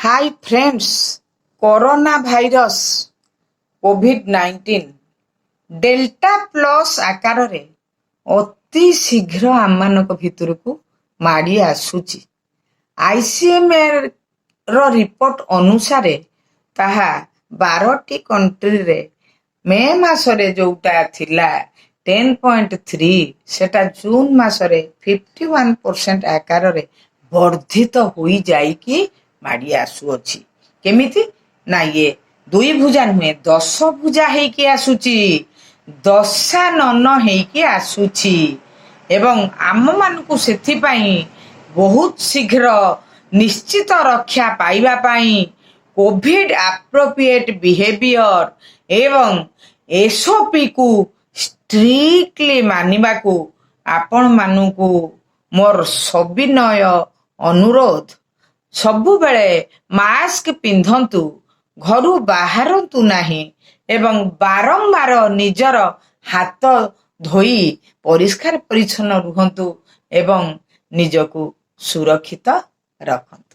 High friends, corona virus COVID delta plus ଆକାରରେ ଅତି ଶୀଘ୍ର ଆମମାନଙ୍କ ଭିତରକୁ ମାଡ଼ି ଆସୁଛି। ICMR ରିପୋର୍ଟ ଅନୁସାରେ ତାହା 12ଟି କଣ୍ଟ୍ରିରେ ମେ ମାସରେ ଯୋଉଟା ଥିଲା 10.3 ସେଟା ଜୁନ ମାସରେ 51% ଆକାରରେ ବର୍ଦ୍ଧିତ ହୋଇଯାଇକି ମାଡ଼ି ଆସୁଅଛି। କେମିତି ନା ଇଏ 2 ଭୁଜା ନୁହେଁ 10 ଭୁଜା ହେଇକି ଆସୁଛି, ଦଶାନନ ହେଇକି ଆସୁଛି ଏବଂ ଆମମାନଙ୍କୁ ସେଥିପାଇଁ ବହୁତ ଶୀଘ୍ର ନିଶ୍ଚିତ ରକ୍ଷା ପାଇବା ପାଇଁ କୋଭିଡ ଆପ୍ରୋପ୍ରିଏଟ୍ ବିହେଭିଅର ଏବଂ SOPକୁ ଷ୍ଟ୍ରିକ୍ଟଲି ମାନିବାକୁ ଆପଣମାନଙ୍କୁ ମୋର ସବିନୟ ଅନୁରୋଧ। ସବୁବେଳେ ମାସ୍କ ପିନ୍ଧନ୍ତୁ, ଘରୁ ବାହାରନ୍ତୁ ନାହିଁ ଏବଂ ବାରମ୍ବାର ନିଜର ହାତ ଧୋଇ ପରିଷ୍କାର ପରିଚ୍ଛନ୍ନ ରୁହନ୍ତୁ ଏବଂ ନିଜକୁ ସୁରକ୍ଷିତ ରଖନ୍ତୁ।